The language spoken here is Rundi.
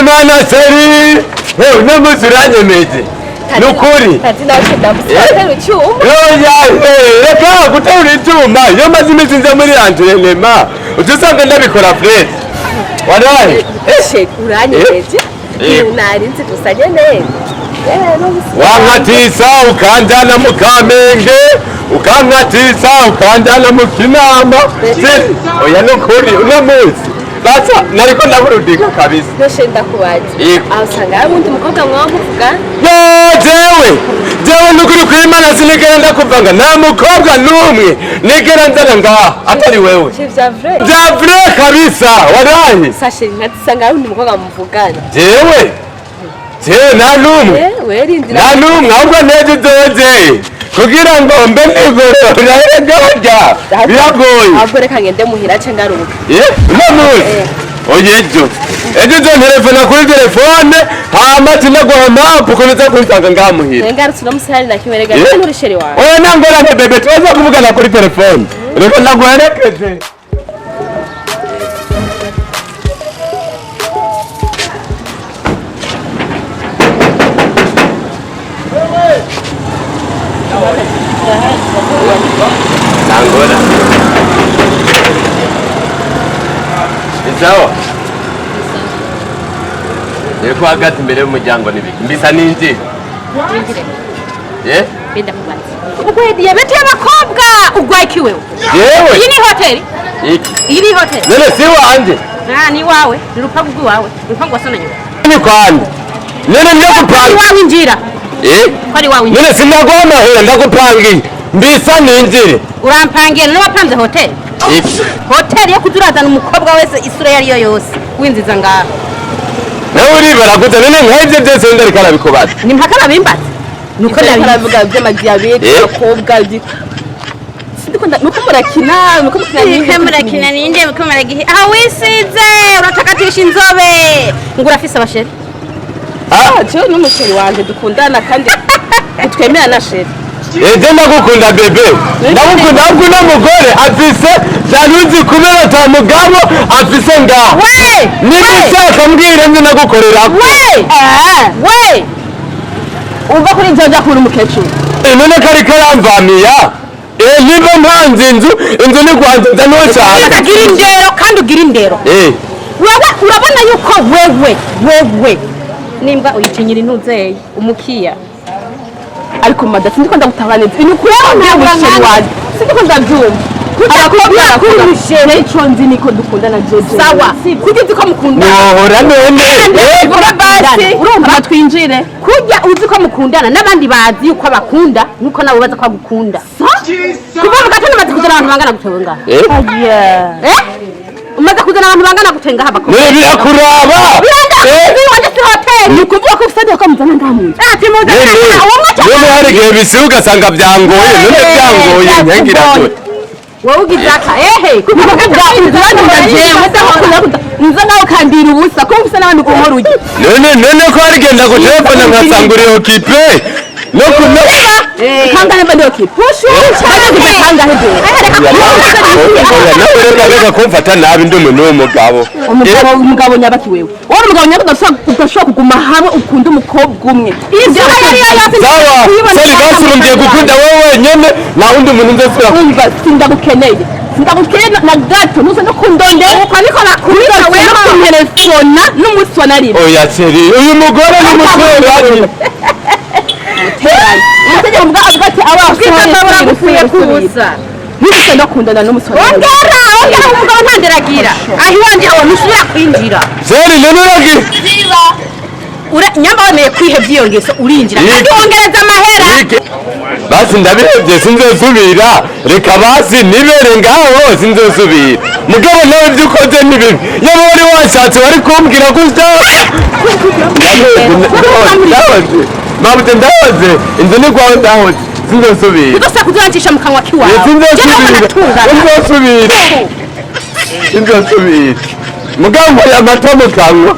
mwana seri n'umuziranye meze nukuri reka guterura icyuma iyo maze iminsi nze muri antrenema utusanga ndabikora Fred waraye uranyegeje narinzi gusa nyene wankatisa ukanjana mu Kamenge ukankatisa ukanjana mu Kinama oya nukuri uno munsi basa nariko ndaburudika kabisa neshe ndakubaje aho usanga hari undi mukobwa mwamuvuga jewe nukuri kw'Imana sinigera ndakuvanga nta mukobwa n'umwe nigera nzana ngaha atari wewe vya vrai kabisa waraye sashe natisanga hari undi mukobwa muvugana jewe nta n'umwe nta n'umwe ahubwo neze zoze kugira ngo mbe nigorora ejoja biragoye ahubwo reka ngende muhira ce ngaruka oye ejo telefona kuri telefone hama tinaguha mapu kuza kunsanga ngaha muhira ngarutse no musari nakimerega n'uri sheri wawe oya nangora ne bebe tuza kuvugana kuri telefone reka naguherekeje Nangora. Sawa. Yego hagati mbere y'umuryango nibiki. Mbisa ninji. Benda kubaza. Ubwo diyabete y'abakobwa ugwaki wewe. Yewe. Iyi ni hoteli? Iyi hoteli. Nene si wanje. Ni wawe. Ni rupangu rwawe. Rupangu wasona nyuma. Ni kwani. Nene ndakupanga. Wawe injira. Kwari wawe injira. Nene sinagoma hera ndakupangiye. Mbisa ninjire. Urampangiye no wapanze hoteli? Hoteli yo kudurazana umukobwa wese isura yari yo yose. Winziza ngaha. Nawe uribaraguza nene nk'ibyo byose ndarikara bikubaza. Ni mpaka babimbaza. Nuko ndabivuga by'amagiyabete abakobwa nuko murakina ninde muko muragihe aho wisize uratakatisha inzobe ngo urafise abasheri cyo n'umusheri wanje dukundana kandi twemera na sheri eje ndagukunda bebe ndagukunda ahubwo n'umugore afise januzi kubera ta mugabo afise ngaha nibishaka mbwire nzi nagukorera we umva kuri nzoja kuri umukecuru none kari karamvamiya niba mpanze inzu ni kwanza no cyane ugira indero kandi ugira indero wewe urabona yuko wewe nimbwa uyicinyira intuzeye umukiya ariko madasi ndiko ndagutabaneza ni kurabona umusheri waje siko ndabyumva abakobwa kurushere ico nzi niko dukundana jeje sawa kugeze ko mukundana nohora none basi urumva twinjire kujya uzi ko mukundana nabandi bazi yuko abakunda nkuko nabo baza kwa gukunda kuva mu gatondo bazi kuzana abantu bangana gutenga umaze kuzana abantu bangana gutenga haba ko ne birakuraba wanje si hotel ni kuvuga ko ufite ko muzana ndamu ati muzana none hari gihe bisi ugasanga byangoye none byangoye nyangira to wowe ugizaka kuvuga byangoye ndaje nza nawe kandira ubusa ko ufite n'abandi ku nkuru ugi none ko hari genda ku telefone nkasanguriye okipe no kuno kangane bado kipushu kangane reka kumfata nabi ndi umuntu w'umugabo umugabo nyabaki wewe wowe umugabo nyabaki udashobora kuguma hamwe ukunda umukobwa umwe ibyo sawa sari basurumbiye gukunda wowe nyene na undi muntu nzesura umva sindagukeneye na gato nuze no kundondera uko niko nakubita wewe kumperefona n'umunsi wa narimo oya seri uyu mugore n'umusore Mutege mbwa agati abashobora gufuye kubusa nibise ndakundana n'umusore ongera umugabo ntanderagira aho iwanje aho nusubira kwinjira seri nenuragi nyamboneye kwihevye iyo ngeso urinjira kandi wongereza amahera basi ndabihevye sinzosubira reka basi nibere ngaho sinzosubira mugabo nawe byukoze nibibi yaba wari washatse wari kumbwira gutya Mabute ndahoze inzu ni kwawe ndahoze sinzosubira udosa kudurancisha mu kanwa kiwawe sinzosubira mugabo ya mata mu kanwa